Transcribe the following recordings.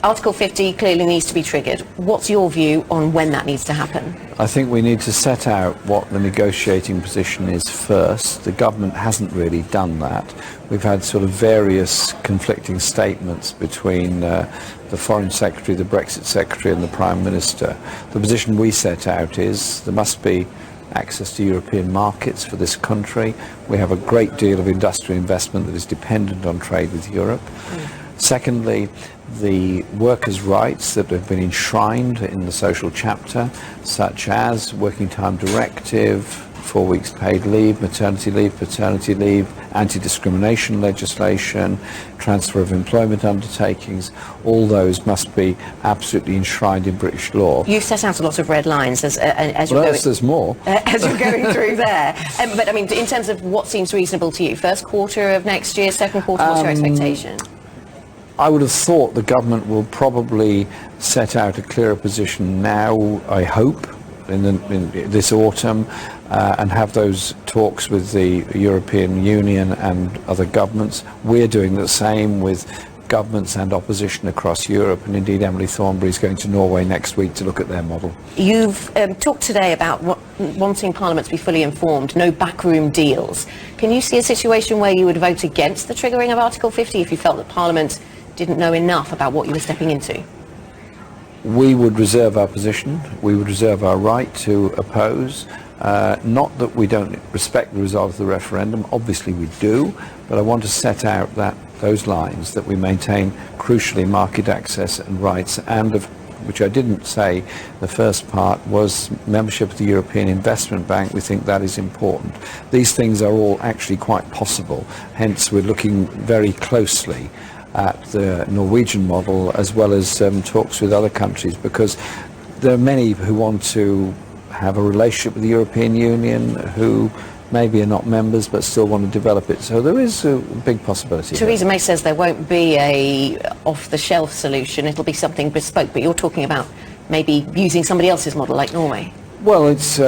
Article 50 clearly needs to be triggered. What's your view on when that needs to happen? I think we need to set out what the negotiating position is first. The government hasn't really done that. We've had sort of various conflicting statements between the Foreign Secretary, the Brexit Secretary and the Prime Minister. The position we set out is there must be access to European markets for this country. We have a great deal of industrial investment that is dependent on trade with Europe. Secondly, the workers' rights that have been enshrined in the social chapter, such as working time directive, 4 weeks paid leave, maternity leave, paternity leave, anti-discrimination legislation, transfer of employment undertakings, all those must be absolutely enshrined in British law. You've set out a lot of red lines as you're going. There's more. As you're going through there. But I mean, in terms of what seems reasonable to you, first quarter of next year, second quarter, what's your expectation? I would have thought the government will probably set out a clearer position now, I hope, in this autumn, and have those talks with the European Union and other governments. We're doing the same with governments and opposition across Europe, and indeed Emily Thornberry is going to Norway next week to look at their model. You've talked today about wanting Parliament to be fully informed, no backroom deals. Can you see a situation where you would vote against the triggering of Article 50 if you felt that Parliament didn't know enough about what you were stepping into? We would reserve our position. We would reserve our right to oppose. Not that we don't respect the result of the referendum. Obviously we do, but I want to set out those lines that we maintain crucially market access and rights, and which I didn't say the first part was membership of the European Investment Bank. We think that is important. These things are all actually quite possible. Hence we're looking very closely at the Norwegian model as well as talks with other countries, because there are many who want to have a relationship with the European Union who maybe are not members but still want to develop it. So there is a big possibility. Theresa May says there won't be a off-the-shelf solution, it'll be something bespoke, but you're talking about maybe using somebody else's model like Norway. Well, it's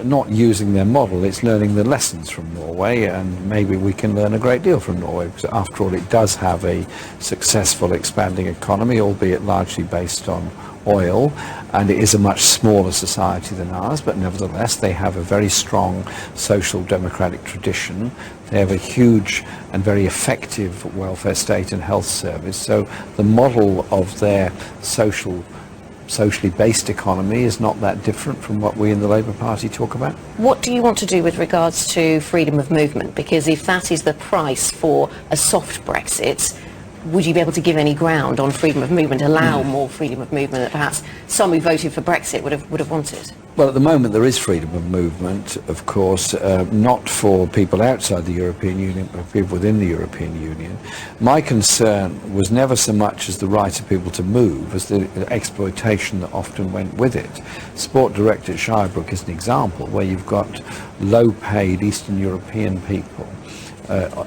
not using their model, it's learning the lessons from Norway, and maybe we can learn a great deal from Norway, because after all it does have a successful expanding economy, albeit largely based on oil, and it is a much smaller society than ours, but nevertheless they have a very strong social democratic tradition. They have a huge and very effective welfare state and health service, so the model of their socially based economy is not that different from what we in the Labour Party talk about. What do you want to do with regards to freedom of movement? Because if that is the price for a soft Brexit, would you be able to give any ground on freedom of movement, allow more freedom of movement that perhaps some who voted for Brexit would have wanted? Well, at the moment there is freedom of movement, of course, not for people outside the European Union, but people within the European Union. My concern was never so much as the right of people to move as the exploitation that often went with it. Sport Direct at Shirebrook is an example where you've got low-paid Eastern European people,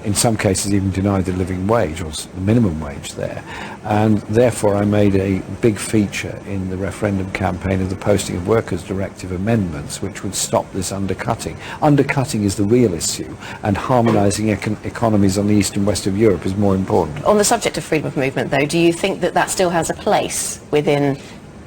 in some cases even denied the living wage or the minimum wage there, and therefore I made a big feature in the referendum campaign of the Posting of Workers Directive amendments which would stop this undercutting. Undercutting is the real issue, and harmonising economies on the east and west of Europe is more important. On the subject of freedom of movement though, do you think that still has a place within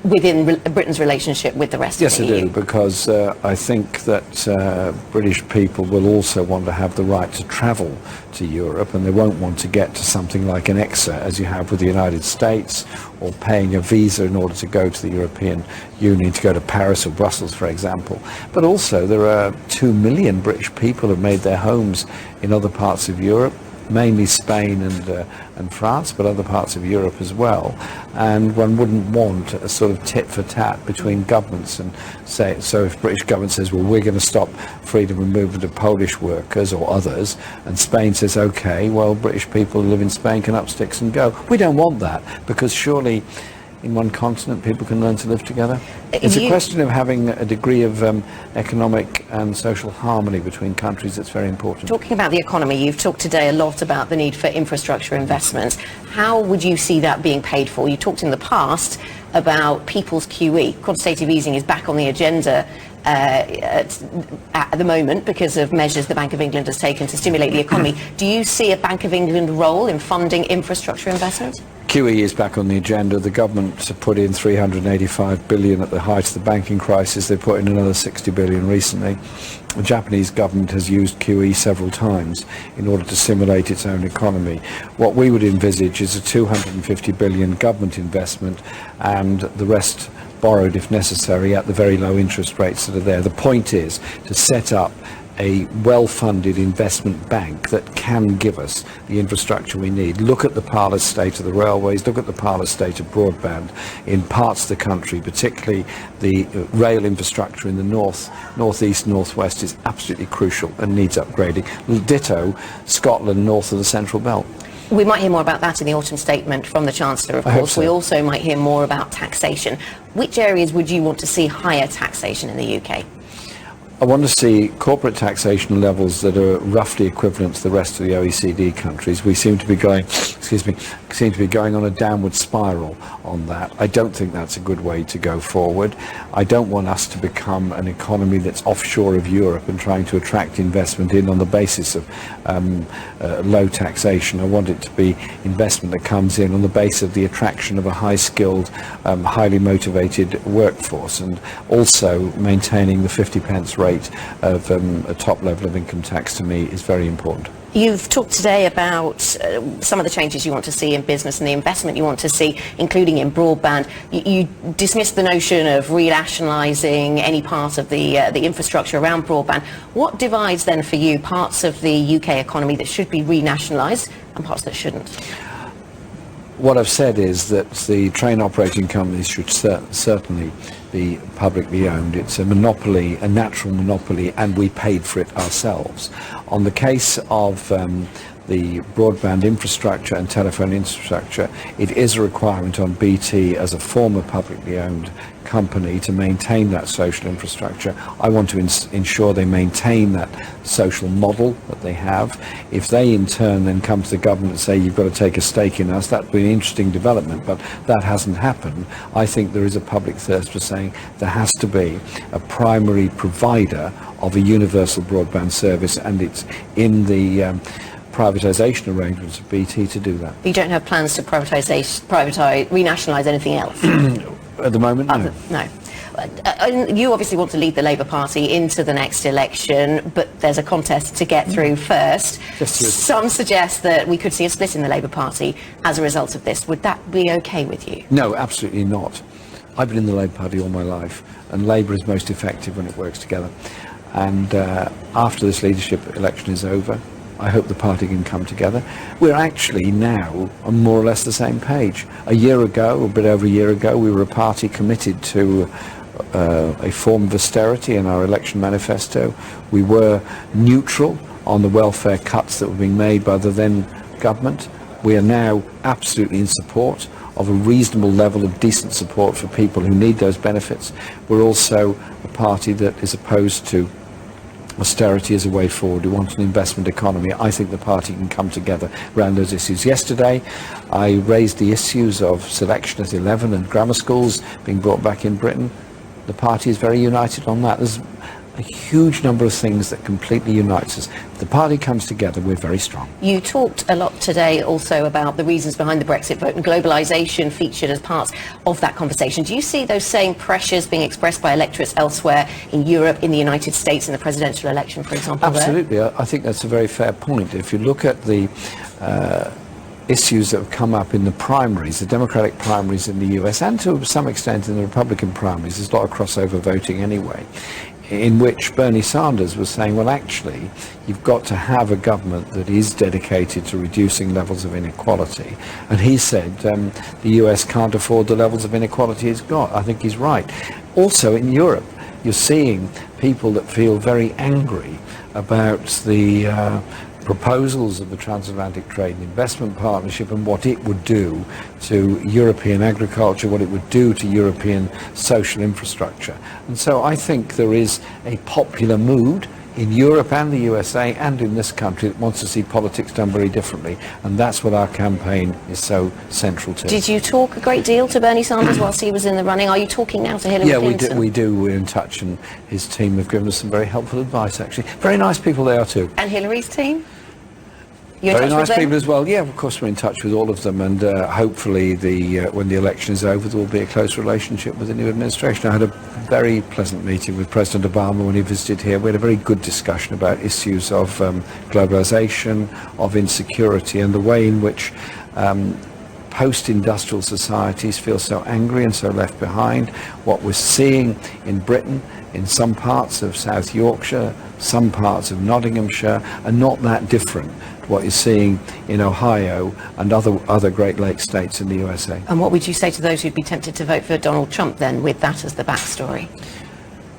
Britain's relationship with the rest of the EU? Yes, I do, because I think that British people will also want to have the right to travel to Europe, and they won't want to get to something like an EXA as you have with the United States, or paying a visa in order to go to the European Union, to go to Paris or Brussels, for example. But also there are 2 million British people who have made their homes in other parts of Europe, mainly Spain and France, but other parts of Europe as well. And one wouldn't want a sort of tit for tat between governments, and say, so if British government says, well, we're going to stop freedom of movement of Polish workers or others, and Spain says, okay, well, British people who live in Spain can up sticks and go. We don't want that, because surely in one continent people can learn to live together. It's a question of having a degree of economic and social harmony between countries that's very important. Talking about the economy, you've talked today a lot about the need for infrastructure investments. How would you see that being paid for? You talked in the past about people's QE. Quantitative easing is back on the agenda at the moment because of measures the Bank of England has taken to stimulate the economy. Do you see a Bank of England role in funding infrastructure investment? QE is back on the agenda. The government put in 385 billion at the height of the banking crisis. They put in another 60 billion recently. The Japanese government has used QE several times in order to stimulate its own economy. What we would envisage is a 250 billion government investment and the rest borrowed if necessary at the very low interest rates that are there. The point is to set up a well-funded investment bank that can give us the infrastructure we need. Look at the parlous state of the railways, look at the parlous state of broadband in parts of the country, particularly the rail infrastructure in the north, northeast, northwest is absolutely crucial and needs upgrading. Ditto Scotland north of the Central Belt. We might hear more about that in the autumn statement from the Chancellor, of course. So. We also might hear more about taxation. Which areas would you want to see higher taxation in the UK? I want to see corporate taxation levels that are roughly equivalent to the rest of the OECD countries. We seem to be going, on a downward spiral on that. I don't think that's a good way to go forward. I don't want us to become an economy that's offshore of Europe and trying to attract investment in on the basis of low taxation. I want it to be investment that comes in on the basis of the attraction of a high-skilled, highly motivated workforce, and also maintaining the 50 pence rate of a top level of income tax to me is very important. You've talked today about some of the changes you want to see in business and the investment you want to see, including in broadband. You dismissed the notion of renationalising any part of the infrastructure around broadband. What divides then for you parts of the UK economy that should be renationalised and parts that shouldn't? What I've said is that the train operating companies should certainly be publicly owned. It's a monopoly, a natural monopoly, and we paid for it ourselves. On the case of the broadband infrastructure and telephone infrastructure, it is a requirement on BT as a former publicly owned company to maintain that social infrastructure. I want to ensure they maintain that social model that they have. If they in turn then come to the government and say you've got to take a stake in us, that would be an interesting development, but that hasn't happened. I think there is a public thirst for saying there has to be a primary provider of a universal broadband service, and it's in the privatisation arrangements of BT to do that. You don't have plans to renationalise anything else? At the moment, no. No. You obviously want to lead the Labour Party into the next election, but there's a contest to get through first. Some suggest that we could see a split in the Labour Party as a result of this. Would that be okay with you? No, absolutely not. I've been in the Labour Party all my life, and Labour is most effective when it works together. And after this leadership election is over, I hope the party can come together. We're actually now on more or less the same page. A year ago, a bit over a year ago, we were a party committed to a form of austerity in our election manifesto. We were neutral on the welfare cuts that were being made by the then government. We are now absolutely in support of a reasonable level of decent support for people who need those benefits. We're also a party that is opposed to austerity as a way forward. We want an investment economy. I think the party can come together around those issues. Yesterday, I raised the issues of selection at 11 and grammar schools being brought back in Britain. The party is very united on that. There's a huge number of things that completely unites us. If the party comes together, we're very strong. You talked a lot today also about the reasons behind the Brexit vote, and globalisation featured as part of that conversation. Do you see those same pressures being expressed by electorates elsewhere in Europe, in the United States, in the presidential election, for example? Absolutely. I think that's a very fair point. If you look at the issues that have come up in the primaries, the Democratic primaries in the US, and to some extent in the Republican primaries, there's a lot of crossover voting anyway, in which Bernie Sanders was saying, well, actually, you've got to have a government that is dedicated to reducing levels of inequality. And he said the US can't afford the levels of inequality it's got. I think he's right. Also in Europe, you're seeing people that feel very angry about the proposals of the Transatlantic Trade and Investment Partnership and what it would do to European agriculture, what it would do to European social infrastructure. And so I think there is a popular mood in Europe and the USA and in this country that wants to see politics done very differently, and that's what our campaign is so central to. Did you talk a great deal to Bernie Sanders whilst he was in the running? Are you talking now to Hillary Clinton? Yeah, we do. We're in touch, and his team have given us some very helpful advice, actually. Very nice people they are too. And Hillary's team? You're in Very touch nice with them? people as well. Yeah, of course we're in touch with all of them, and hopefully when the election is over there will be a close relationship with the new administration. I had a very pleasant meeting with President Obama when he visited here. We had a very good discussion about issues of globalization, of insecurity, and the way in which post-industrial societies feel so angry and so left behind. What we're seeing in Britain, in some parts of South Yorkshire, some parts of Nottinghamshire, are not that different to what you're seeing in Ohio and other Great Lakes states in the USA. And what would you say to those who'd be tempted to vote for Donald Trump then, with that as the backstory?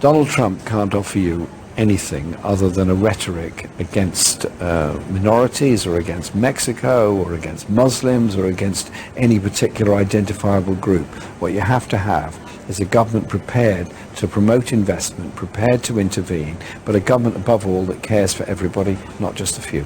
Donald Trump can't offer you anything other than a rhetoric against minorities or against Mexico or against Muslims or against any particular identifiable group. What you have to have is a government prepared to promote investment, prepared to intervene, but a government above all that cares for everybody, not just a few.